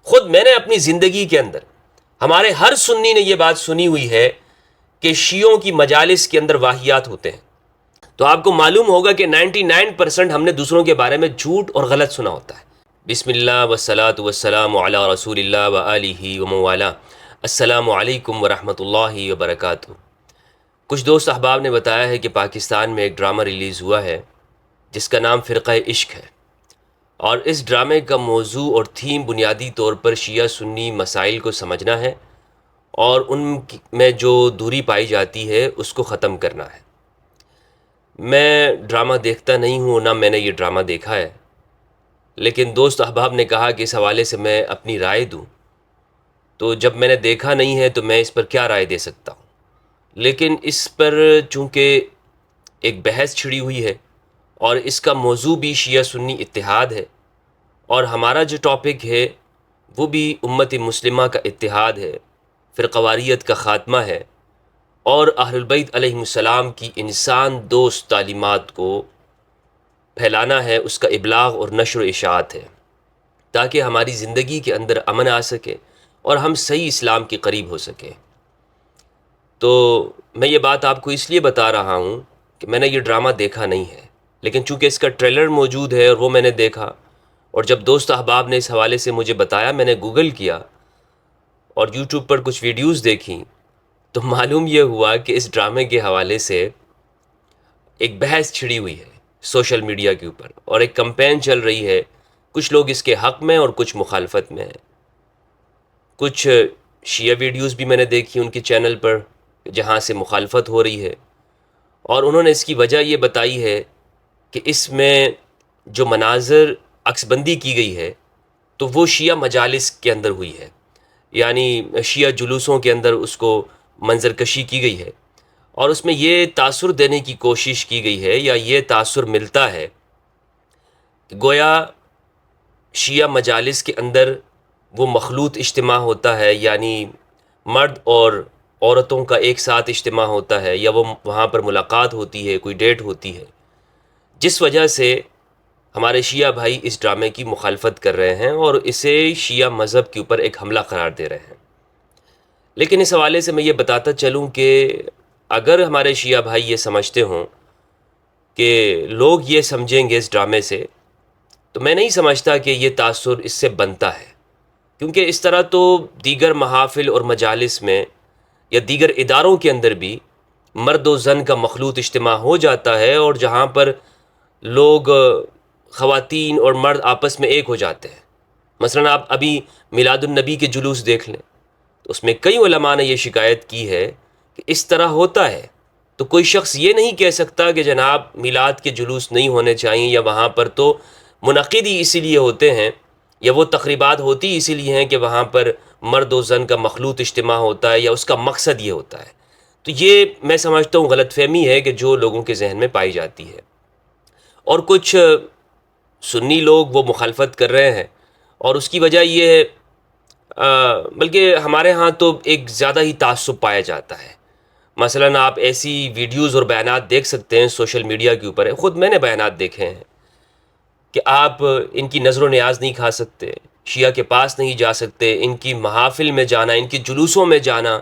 خود میں نے اپنی زندگی کے اندر، ہمارے ہر سنی نے یہ بات سنی ہوئی ہے کہ شیعوں کی مجالس کے اندر واہیات ہوتے ہیں. تو آپ کو معلوم ہوگا کہ 99% ہم نے دوسروں کے بارے میں جھوٹ اور غلط سنا ہوتا ہے. بسم اللہ والصلاة والسلام علی رسول اللہ وآلہ ومن والہ. السلام علیکم ورحمۃ اللہ وبرکاتہ. کچھ دوست احباب نے بتایا ہے کہ پاکستان میں ایک ڈرامہ ریلیز ہوا ہے جس کا نام فرقہ عشق ہے، اور اس ڈرامے کا موضوع اور تھیم بنیادی طور پر شیعہ سنی مسائل کو سمجھنا ہے اور ان میں جو دوری پائی جاتی ہے اس کو ختم کرنا ہے. میں ڈرامہ دیکھتا نہیں ہوں، نہ میں نے یہ ڈرامہ دیکھا ہے، لیکن دوست احباب نے کہا کہ اس حوالے سے میں اپنی رائے دوں. تو جب میں نے دیکھا نہیں ہے تو میں اس پر کیا رائے دے سکتا ہوں. لیکن اس پر چونکہ ایک بحث چھڑی ہوئی ہے اور اس کا موضوع بھی شیعہ سنی اتحاد ہے، اور ہمارا جو ٹاپک ہے وہ بھی امت مسلمہ کا اتحاد ہے، فرقواریت کا خاتمہ ہے، اور اہل البیت علیہم السلام کی انسان دوست تعلیمات کو پھیلانا ہے، اس کا ابلاغ اور نشر و اشاعت ہے، تاکہ ہماری زندگی کے اندر امن آ سکے اور ہم صحیح اسلام کے قریب ہو سکیں. تو میں یہ بات آپ کو اس لیے بتا رہا ہوں کہ میں نے یہ ڈرامہ دیکھا نہیں ہے، لیکن چونکہ اس کا ٹریلر موجود ہے اور وہ میں نے دیکھا، اور جب دوست احباب نے اس حوالے سے مجھے بتایا، میں نے گوگل کیا اور یوٹیوب پر کچھ ویڈیوز دیکھیں، تو معلوم یہ ہوا کہ اس ڈرامے کے حوالے سے ایک بحث چھڑی ہوئی ہے سوشل میڈیا کے اوپر، اور ایک کمپین چل رہی ہے. کچھ لوگ اس کے حق میں اور کچھ مخالفت میں ہیں. کچھ شیعہ ویڈیوز بھی میں نے دیکھی ان کے چینل پر جہاں سے مخالفت ہو رہی ہے، اور انہوں نے اس کی وجہ یہ بتائی ہے کہ اس میں جو مناظر عکس بندی کی گئی ہے تو وہ شیعہ مجالس کے اندر ہوئی ہے، یعنی شیعہ جلوسوں کے اندر اس کو منظر کشی کی گئی ہے، اور اس میں یہ تاثر دینے کی کوشش کی گئی ہے، یا یہ تاثر ملتا ہے کہ گویا شیعہ مجالس کے اندر وہ مخلوط اجتماع ہوتا ہے، یعنی مرد اور عورتوں کا ایک ساتھ اجتماع ہوتا ہے، یا وہ وہاں پر ملاقات ہوتی ہے، کوئی ڈیٹ ہوتی ہے، جس وجہ سے ہمارے شیعہ بھائی اس ڈرامے کی مخالفت کر رہے ہیں اور اسے شیعہ مذہب کے اوپر ایک حملہ قرار دے رہے ہیں. لیکن اس حوالے سے میں یہ بتاتا چلوں کہ اگر ہمارے شیعہ بھائی یہ سمجھتے ہوں کہ لوگ یہ سمجھیں گے اس ڈرامے سے، تو میں نہیں سمجھتا کہ یہ تاثر اس سے بنتا ہے، کیونکہ اس طرح تو دیگر محافل اور مجالس میں یا دیگر اداروں کے اندر بھی مرد و زن کا مخلوط اجتماع ہو جاتا ہے، اور جہاں پر لوگ خواتین اور مرد آپس میں ایک ہو جاتے ہیں. مثلا آپ ابھی میلاد النبی کے جلوس دیکھ لیں، تو اس میں کئی علماء نے یہ شکایت کی ہے کہ اس طرح ہوتا ہے. تو کوئی شخص یہ نہیں کہہ سکتا کہ جناب میلاد کے جلوس نہیں ہونے چاہیے، یا وہاں پر تو منعقد ہی اسی لیے ہوتے ہیں، یا وہ تقریبات ہوتی اسی لیے ہیں کہ وہاں پر مرد و زن کا مخلوط اجتماع ہوتا ہے، یا اس کا مقصد یہ ہوتا ہے. تو یہ میں سمجھتا ہوں غلط فہمی ہے کہ جو لوگوں کے ذہن میں پائی جاتی ہے، اور کچھ سنی لوگ وہ مخالفت کر رہے ہیں، اور اس کی وجہ یہ ہے بلکہ ہمارے ہاں تو ایک زیادہ ہی تعصب پایا جاتا ہے. مثلا آپ ایسی ویڈیوز اور بیانات دیکھ سکتے ہیں سوشل میڈیا کے اوپر، خود میں نے بیانات دیکھے ہیں کہ آپ ان کی نظر و نیاز نہیں کھا سکتے، شیعہ کے پاس نہیں جا سکتے، ان کی محافل میں جانا، ان کی جلوسوں میں جانا،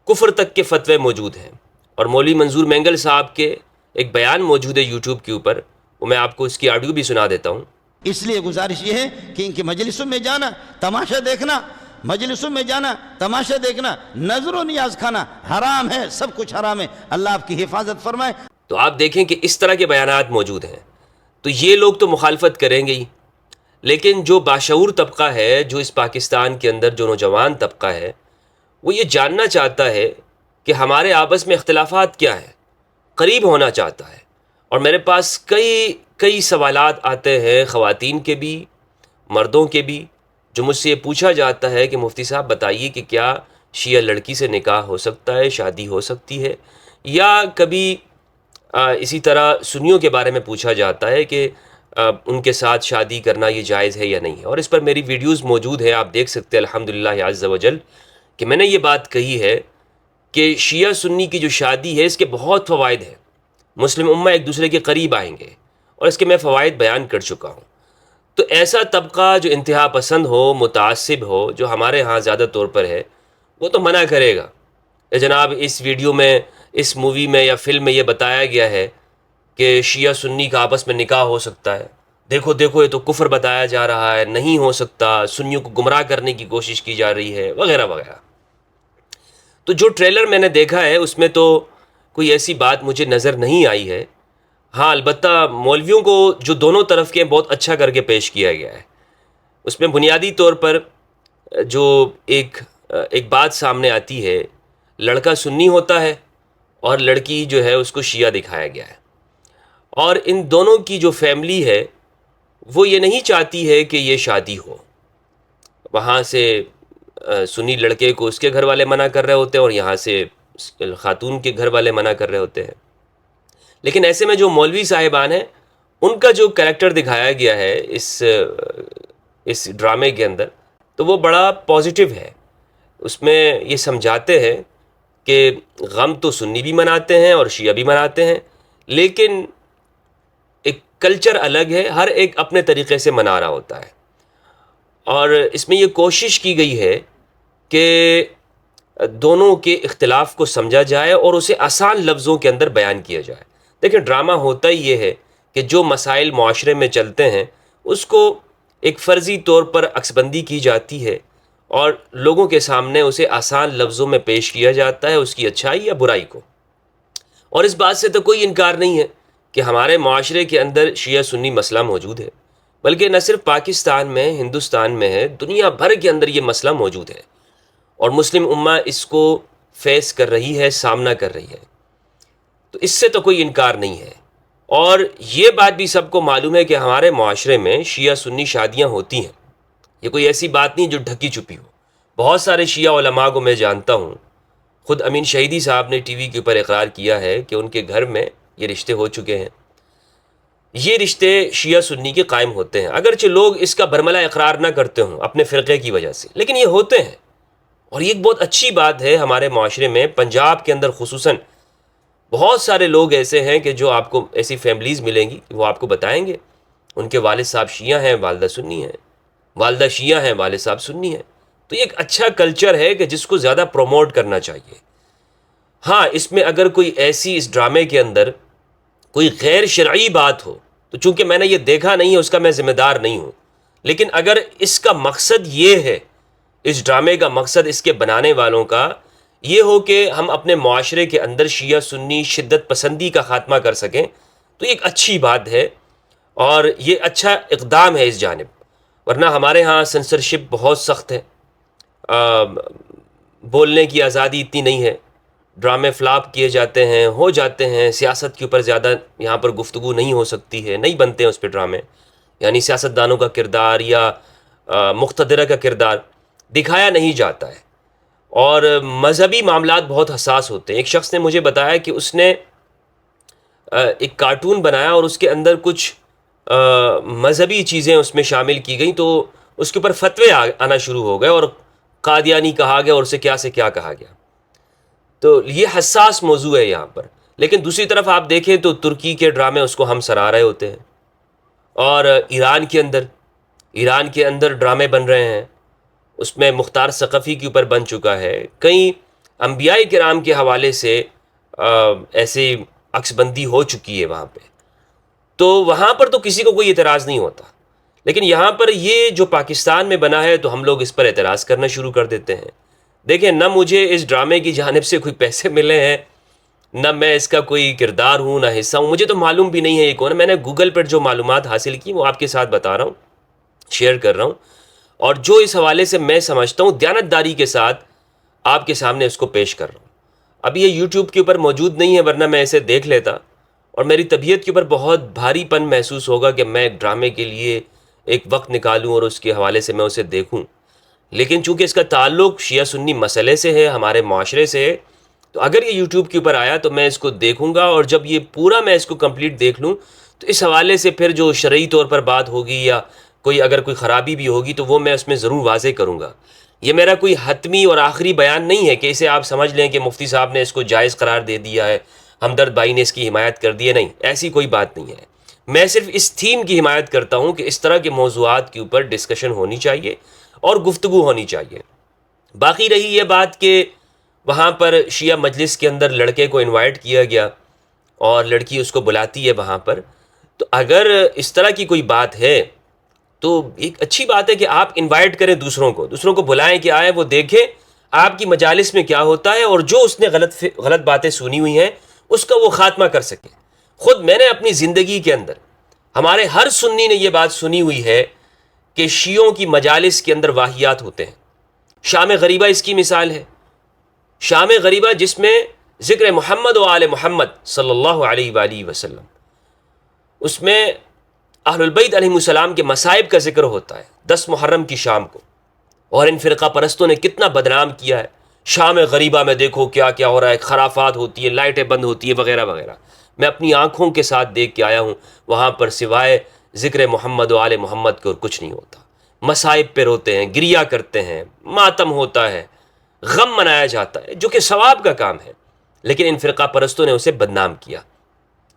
کفر تک کے فتوے موجود ہیں. اور مولوی منظور مینگل صاحب کے ایک بیان موجود ہے یوٹیوب کے اوپر، وہ میں آپ کو اس کی آڈیو بھی سنا دیتا ہوں. اس لیے گزارش یہ ہے کہ ان کی مجلسوں میں جانا، تماشا دیکھنا، مجلسوں میں جانا، تماشا دیکھنا، نظر و نیاز کھانا حرام ہے، سب کچھ حرام ہے. اللہ آپ کی حفاظت فرمائے. تو آپ دیکھیں کہ اس طرح کے بیانات موجود ہیں. تو یہ لوگ تو مخالفت کریں گے ہی، لیکن جو باشعور طبقہ ہے، جو اس پاکستان کے اندر جو نوجوان طبقہ ہے، وہ یہ جاننا چاہتا ہے کہ ہمارے آپس میں اختلافات کیا ہیں، قریب ہونا چاہتا ہے. اور میرے پاس کئی سوالات آتے ہیں، خواتین کے بھی، مردوں کے بھی، جو مجھ سے یہ پوچھا جاتا ہے کہ مفتی صاحب بتائیے کہ کیا شیعہ لڑکی سے نکاح ہو سکتا ہے، شادی ہو سکتی ہے، یا کبھی اسی طرح سنیوں کے بارے میں پوچھا جاتا ہے کہ ان کے ساتھ شادی کرنا یہ جائز ہے یا نہیں ہے. اور اس پر میری ویڈیوز موجود ہیں، آپ دیکھ سکتے ہیں الحمدللہ عز و جل کہ میں نے یہ بات کہی ہے کہ شیعہ سنی کی جو شادی ہے اس کے بہت فوائد ہیں، مسلم امہ ایک دوسرے کے قریب آئیں گے، اور اس کے میں فوائد بیان کر چکا ہوں. تو ایسا طبقہ جو انتہا پسند ہو، متعصب ہو، جو ہمارے ہاں زیادہ طور پر ہے، وہ تو منع کرے گا کہ جناب اس ویڈیو میں، اس مووی میں یا فلم میں یہ بتایا گیا ہے کہ شیعہ سنی کا آپس میں نکاح ہو سکتا ہے، دیکھو دیکھو یہ تو کفر بتایا جا رہا ہے، نہیں ہو سکتا، سنیوں کو گمراہ کرنے کی کوشش کی جا رہی ہے، وغیرہ وغیرہ۔ تو جو ٹریلر میں نے دیکھا ہے اس میں تو کوئی ایسی بات مجھے نظر نہیں آئی ہے۔ ہاں البتہ مولویوں کو جو دونوں طرف کے بہت اچھا کر کے پیش کیا گیا ہے، اس میں بنیادی طور پر جو ایک بات سامنے آتی ہے، لڑکا سنی ہوتا ہے اور لڑکی جو ہے اس کو شیعہ دکھایا گیا ہے، اور ان دونوں کی جو فیملی ہے وہ یہ نہیں چاہتی ہے کہ یہ شادی ہو۔ وہاں سے سنی لڑکے کو اس کے گھر والے منع کر رہے ہوتے ہیں اور یہاں سے خاتون کے گھر والے منع کر رہے ہوتے ہیں۔ لیکن ایسے میں جو مولوی صاحبان ہیں، ان کا جو کریکٹر دکھایا گیا ہے اس ڈرامے کے اندر، تو وہ بڑا پازیٹیو ہے۔ اس میں یہ سمجھاتے ہیں کہ غم تو سنی بھی مناتے ہیں اور شیعہ بھی مناتے ہیں، لیکن ایک کلچر الگ ہے، ہر ایک اپنے طریقے سے منا رہا ہوتا ہے۔ اور اس میں یہ کوشش کی گئی ہے کہ دونوں کے اختلاف کو سمجھا جائے اور اسے آسان لفظوں کے اندر بیان کیا جائے۔ دیکھیں ڈرامہ ہوتا ہی یہ ہے کہ جو مسائل معاشرے میں چلتے ہیں اس کو ایک فرضی طور پر عکس بندی کی جاتی ہے اور لوگوں کے سامنے اسے آسان لفظوں میں پیش کیا جاتا ہے، اس کی اچھائی یا برائی کو۔ اور اس بات سے تو کوئی انکار نہیں ہے کہ ہمارے معاشرے کے اندر شیعہ سنی مسئلہ موجود ہے، بلکہ نہ صرف پاکستان میں، ہندوستان میں ہے، دنیا بھر کے اندر یہ مسئلہ موجود ہے، اور مسلم امہ اس کو فیس کر رہی ہے، سامنا کر رہی ہے۔ تو اس سے تو کوئی انکار نہیں ہے، اور یہ بات بھی سب کو معلوم ہے کہ ہمارے معاشرے میں شیعہ سنی شادیاں ہوتی ہیں، یہ کوئی ایسی بات نہیں جو ڈھکی چھپی ہو۔ بہت سارے شیعہ علماء کو میں جانتا ہوں، خود امین شہیدی صاحب نے ٹی وی کے اوپر اقرار کیا ہے کہ ان کے گھر میں یہ رشتے ہو چکے ہیں۔ یہ رشتے شیعہ سنی کے قائم ہوتے ہیں، اگرچہ لوگ اس کا برملا اقرار نہ کرتے ہوں اپنے فرقے کی وجہ سے، لیکن یہ ہوتے ہیں، اور یہ ایک بہت اچھی بات ہے۔ ہمارے معاشرے میں پنجاب کے اندر خصوصاً بہت سارے لوگ ایسے ہیں کہ جو آپ کو ایسی فیملیز ملیں گی، وہ آپ کو بتائیں گے ان کے والد صاحب شیعہ ہیں، والدہ سنی ہیں، والدہ شیعہ ہیں، والد صاحب سنی ہیں۔ تو یہ ایک اچھا کلچر ہے کہ جس کو زیادہ پروموٹ کرنا چاہیے۔ ہاں اس میں اگر کوئی ایسی اس ڈرامے کے اندر کوئی غیر شرعی بات ہو تو چونکہ میں نے یہ دیکھا نہیں ہے اس کا میں ذمہ دار نہیں ہوں، لیکن اگر اس کا مقصد یہ ہے، اس ڈرامے کا مقصد اس کے بنانے والوں کا یہ ہو کہ ہم اپنے معاشرے کے اندر شیعہ سنی شدت پسندی کا خاتمہ کر سکیں، تو یہ ایک اچھی بات ہے اور یہ اچھا اقدام ہے اس جانب۔ ورنہ ہمارے ہاں سنسرشپ بہت سخت ہے، بولنے کی آزادی اتنی نہیں ہے، ڈرامے فلاپ کیے جاتے ہیں، ہو جاتے ہیں، سیاست کے اوپر زیادہ یہاں پر گفتگو نہیں ہو سکتی ہے، نہیں بنتے ہیں اس پہ ڈرامے، یعنی سیاستدانوں کا کردار یا مقتدرہ کا کردار دکھایا نہیں جاتا ہے، اور مذہبی معاملات بہت حساس ہوتے ہیں۔ ایک شخص نے مجھے بتایا کہ اس نے ایک کارٹون بنایا اور اس کے اندر کچھ مذہبی چیزیں اس میں شامل کی گئیں، تو اس کے اوپر فتوے آنا شروع ہو گئے اور قادیانی کہا گیا اور اسے کیا سے کیا کہا گیا۔ تو یہ حساس موضوع ہے یہاں پر، لیکن دوسری طرف آپ دیکھیں تو ترکی کے ڈرامے اس کو ہم سرا رہے ہوتے ہیں، اور ایران کے اندر ڈرامے بن رہے ہیں، اس میں مختار ثقفی کے اوپر بن چکا ہے، کئی انبیاء کرام کے حوالے سے ایسے عکس بندی ہو چکی ہے وہاں پہ، تو وہاں پر تو کسی کو کوئی اعتراض نہیں ہوتا، لیکن یہاں پر یہ جو پاکستان میں بنا ہے تو ہم لوگ اس پر اعتراض کرنا شروع کر دیتے ہیں۔ دیکھیں نہ مجھے اس ڈرامے کی جانب سے کوئی پیسے ملے ہیں، نہ میں اس کا کوئی کردار ہوں، نہ حصہ ہوں، مجھے تو معلوم بھی نہیں ہے یہ کون ہے۔ میں نے گوگل پر جو معلومات حاصل کی وہ آپ کے ساتھ بتا رہا ہوں، شیئر کر رہا ہوں، اور جو اس حوالے سے میں سمجھتا ہوں دیانتداری کے ساتھ آپ کے سامنے اس کو پیش کر رہا ہوں۔ اب یہ یوٹیوب کے اوپر موجود نہیں ہے، ورنہ میں اسے دیکھ لیتا اور میری طبیعت کے اوپر بہت بھاری پن محسوس ہوگا کہ میں ایک ڈرامے کے لیے ایک وقت نکالوں اور اس کے حوالے سے میں اسے دیکھوں، لیکن چونکہ اس کا تعلق شیعہ سنی مسئلے سے ہے، ہمارے معاشرے سے ہے، تو اگر یہ یوٹیوب کے اوپر آیا تو میں اس کو دیکھوں گا، اور جب یہ پورا میں اس کو کمپلیٹ دیکھ لوں تو اس حوالے سے پھر جو شرعی طور پر بات ہوگی یا اگر کوئی خرابی بھی ہوگی تو وہ میں اس میں ضرور واضح کروں گا۔ یہ میرا کوئی حتمی اور آخری بیان نہیں ہے کہ اسے آپ سمجھ لیں کہ مفتی صاحب نے اس کو جائز قرار دے دیا ہے، ہمدرد بھائی نے اس کی حمایت کر دی ہے، نہیں، ایسی کوئی بات نہیں ہے۔ میں صرف اس تھیم کی حمایت کرتا ہوں کہ اس طرح کے موضوعات کے اوپر ڈسکشن ہونی چاہیے اور گفتگو ہونی چاہیے۔ باقی رہی یہ بات کہ وہاں پر شیعہ مجلس کے اندر لڑکے کو انوائٹ کیا گیا اور لڑکی اس کو بلاتی ہے وہاں پر، تو اگر اس طرح کی کوئی بات ہے تو ایک اچھی بات ہے کہ آپ انوائٹ کریں دوسروں کو بلائیں کہ آئے، وہ دیکھیں آپ کی مجالس میں کیا ہوتا ہے، اور جو اس نے غلط باتیں سنی ہوئی ہیں اس کا وہ خاتمہ کر سکیں۔ خود میں نے اپنی زندگی کے اندر، ہمارے ہر سنی نے یہ بات سنی ہوئی ہے کہ شیعوں کی مجالس کے اندر واہیات ہوتے ہیں۔ شام غریبہ اس کی مثال ہے۔ شام غریبہ جس میں ذکر محمد و آل محمد صلی اللہ علیہ وآلہ وسلم، اس میں اہل البیت علیہ السلام کے مصائب کا ذکر ہوتا ہے 10 محرم کی شام کو، اور ان فرقہ پرستوں نے کتنا بدنام کیا ہے۔ شام غریبہ میں دیکھو کیا کیا ہو رہا ہے، خرافات ہوتی ہے، لائٹیں بند ہوتی ہے وغیرہ وغیرہ۔ میں اپنی آنکھوں کے ساتھ دیکھ کے آیا ہوں، وہاں پر سوائے ذکر محمد و آل محمد کے اور کچھ نہیں ہوتا۔ مصائب پہ روتے ہیں، گریا کرتے ہیں، ماتم ہوتا ہے، غم منایا جاتا ہے، جو کہ ثواب کا کام ہے، لیکن ان فرقہ پرستوں نے اسے بدنام کیا۔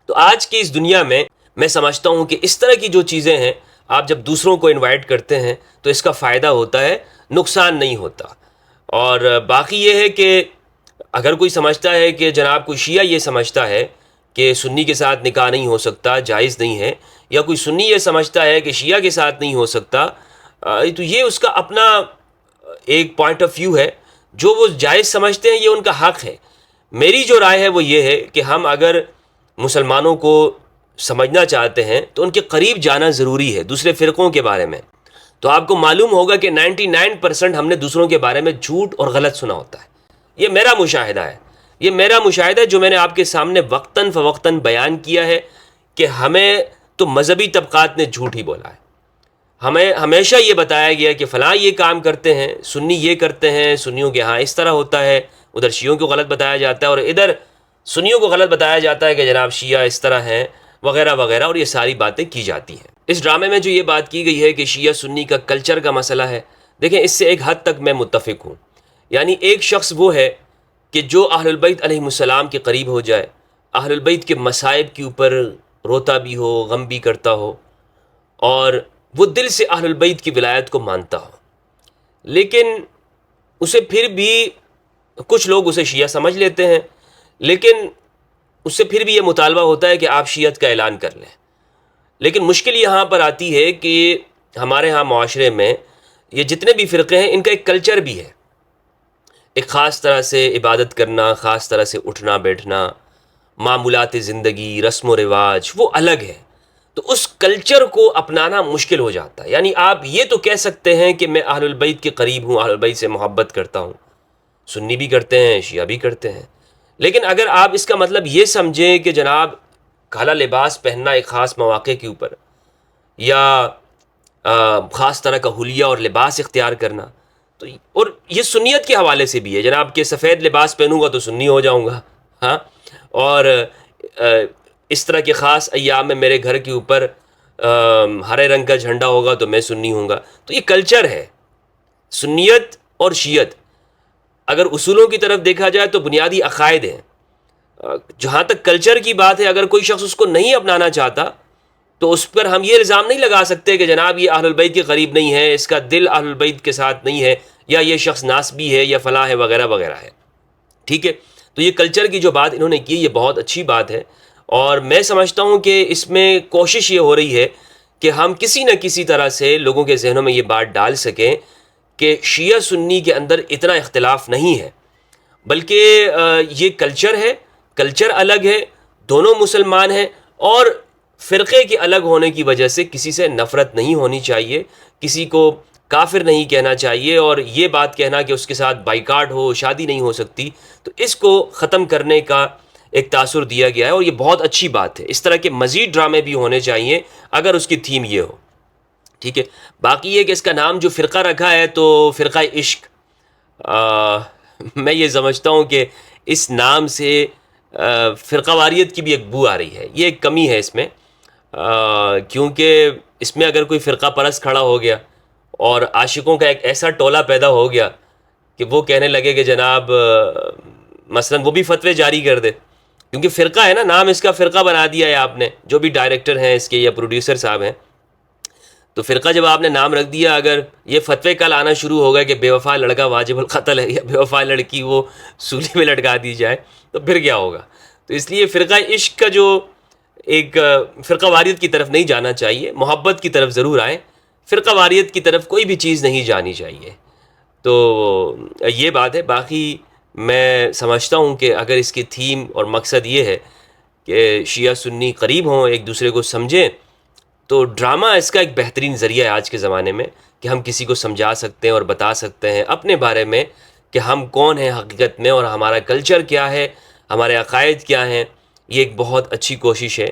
تو آج کی اس دنیا میں سمجھتا ہوں کہ اس طرح کی جو چیزیں ہیں، آپ جب دوسروں کو انوائٹ کرتے ہیں تو اس کا فائدہ ہوتا ہے، نقصان نہیں ہوتا۔ اور باقی یہ ہے کہ اگر کوئی سمجھتا ہے کہ جناب کوئی شیعہ یہ سمجھتا ہے کہ سنی کے ساتھ نکاح نہیں ہو سکتا، جائز نہیں ہے، یا کوئی سنی یہ سمجھتا ہے کہ شیعہ کے ساتھ نہیں ہو سکتا، تو یہ اس کا اپنا ایک پوائنٹ آف ویو ہے، جو وہ جائز سمجھتے ہیں یہ ان کا حق ہے۔ میری جو رائے ہے وہ یہ ہے کہ ہم اگر مسلمانوں کو سمجھنا چاہتے ہیں تو ان کے قریب جانا ضروری ہے دوسرے فرقوں کے بارے میں۔ تو آپ کو معلوم ہوگا کہ 99% ہم نے دوسروں کے بارے میں جھوٹ اور غلط سنا ہوتا ہے۔ یہ میرا مشاہدہ ہے، یہ میرا مشاہدہ ہے جو میں نے آپ کے سامنے وقتاً فوقتاً بیان کیا ہے کہ ہمیں تو مذہبی طبقات نے جھوٹ ہی بولا ہے۔ ہمیں ہمیشہ یہ بتایا گیا کہ فلاں یہ کام کرتے ہیں، سنی یہ کرتے ہیں، سنیوں کے ہاں اس طرح ہوتا ہے، ادھر شیعوں کو غلط بتایا جاتا ہے، اور ادھر سنیوں کو غلط بتایا جاتا ہے کہ جناب شیعہ اس طرح ہیں وغیرہ وغیرہ، اور یہ ساری باتیں کی جاتی ہیں۔ اس ڈرامے میں جو یہ بات کی گئی ہے کہ شیعہ سنی کا کلچر کا مسئلہ ہے، دیکھیں اس سے ایک حد تک میں متفق ہوں۔ یعنی ایک شخص وہ ہے کہ جو اہل البیت علیہ السلام کے قریب ہو جائے، اہل البیت کے مصائب کے اوپر روتا بھی ہو، غم بھی کرتا ہو، اور وہ دل سے اہل البیت کی ولایت کو مانتا ہو، لیکن اسے پھر بھی کچھ لوگ اسے شیعہ سمجھ لیتے ہیں، لیکن اس سے پھر بھی یہ مطالبہ ہوتا ہے کہ آپ شیعت کا اعلان کر لیں۔ لیکن مشکل یہاں پر آتی ہے کہ ہمارے ہاں معاشرے میں یہ جتنے بھی فرقے ہیں ان کا ایک کلچر بھی ہے، ایک خاص طرح سے عبادت کرنا، خاص طرح سے اٹھنا بیٹھنا، معمولات زندگی، رسم و رواج وہ الگ ہے۔ تو اس کلچر کو اپنانا مشکل ہو جاتا ہے۔ یعنی آپ یہ تو کہہ سکتے ہیں کہ میں اہل البیت کے قریب ہوں، اہل البیت سے محبت کرتا ہوں، سنی بھی کرتے ہیں، شیعہ بھی کرتے ہیں، لیکن اگر آپ اس کا مطلب یہ سمجھیں کہ جناب کالا لباس پہننا ایک خاص مواقع کے اوپر، یا خاص طرح کا حلیہ اور لباس اختیار کرنا، تو اور یہ سنیت کے حوالے سے بھی ہے، جناب کہ سفید لباس پہنوں گا تو سنی ہو جاؤں گا، ہاں، اور اس طرح کے خاص ایام میں میرے گھر کے اوپر ہرے رنگ کا جھنڈا ہوگا تو میں سنی ہوں گا۔ تو یہ کلچر ہے۔ سنیت اور شیعت اگر اصولوں کی طرف دیکھا جائے تو بنیادی عقائد ہیں۔ جہاں تک کلچر کی بات ہے، اگر کوئی شخص اس کو نہیں اپنانا چاہتا تو اس پر ہم یہ الزام نہیں لگا سکتے کہ جناب یہ اہل البیت کے قریب نہیں ہے، اس کا دل اہل البیت کے ساتھ نہیں ہے، یا یہ شخص ناسبی ہے یا فلاں ہے وغیرہ وغیرہ ہے، ٹھیک ہے۔ تو یہ کلچر کی جو بات انہوں نے کی یہ بہت اچھی بات ہے، اور میں سمجھتا ہوں کہ اس میں کوشش یہ ہو رہی ہے کہ ہم کسی نہ کسی طرح سے لوگوں کے ذہنوں میں یہ بات ڈال سکیں کہ شیعہ سنی کے اندر اتنا اختلاف نہیں ہے، بلکہ یہ کلچر ہے، کلچر الگ ہے، دونوں مسلمان ہیں، اور فرقے کے الگ ہونے کی وجہ سے کسی سے نفرت نہیں ہونی چاہیے، کسی کو کافر نہیں کہنا چاہیے، اور یہ بات کہنا کہ اس کے ساتھ بائیکاٹ ہو، شادی نہیں ہو سکتی، تو اس کو ختم کرنے کا ایک تاثر دیا گیا ہے، اور یہ بہت اچھی بات ہے۔ اس طرح کے مزید ڈرامے بھی ہونے چاہیے اگر اس کی تھیم یہ ہو، ٹھیک ہے۔ باقی یہ کہ اس کا نام جو فرقہ رکھا ہے تو فرقہ عشق، میں یہ سمجھتا ہوں کہ اس نام سے فرقہ واریت کی بھی ایک بو آ رہی ہے، یہ ایک کمی ہے اس میں، کیونکہ اس میں اگر کوئی فرقہ پرست کھڑا ہو گیا اور عاشقوں کا ایک ایسا ٹولہ پیدا ہو گیا کہ وہ کہنے لگے کہ جناب مثلا وہ بھی فتوے جاری کر دے کیونکہ فرقہ ہے نا، نام اس کا فرقہ بنا دیا ہے آپ نے، جو بھی ڈائریکٹر ہیں اس کے یا پروڈیوسر صاحب ہیں، تو فرقہ جب آپ نے نام رکھ دیا، اگر یہ فتوے کل آنا شروع ہو گئے کہ بے وفا لڑکا واجب القتل ہے یا بے وفا لڑکی وہ سولی میں لٹکا دی جائے، تو پھر کیا ہوگا؟ تو اس لیے فرقہ عشق کا جو ایک فرقہ واریت کی طرف نہیں جانا چاہیے، محبت کی طرف ضرور آئیں، فرقہ واریت کی طرف کوئی بھی چیز نہیں جانی چاہیے. تو یہ بات ہے. باقی میں سمجھتا ہوں کہ اگر اس کی تھیم اور مقصد یہ ہے کہ شیعہ سنی قریب ہوں، ایک دوسرے کو سمجھیں، تو ڈرامہ اس کا ایک بہترین ذریعہ ہے آج کے زمانے میں کہ ہم کسی کو سمجھا سکتے ہیں اور بتا سکتے ہیں اپنے بارے میں کہ ہم کون ہیں حقیقت میں اور ہمارا کلچر کیا ہے، ہمارے عقائد کیا ہیں. یہ ایک بہت اچھی کوشش ہے.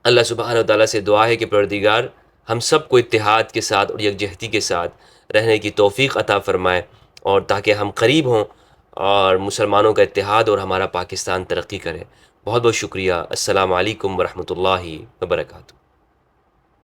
اللہ سبحانہ و تعالیٰ سے دعا ہے کہ پروردگار ہم سب کو اتحاد کے ساتھ اور یکجہتی کے ساتھ رہنے کی توفیق عطا فرمائے، اور تاکہ ہم قریب ہوں اور مسلمانوں کا اتحاد اور ہمارا پاکستان ترقی کرے. بہت بہت شکریہ. السلام علیکم ورحمۃ اللہ وبرکاتہ.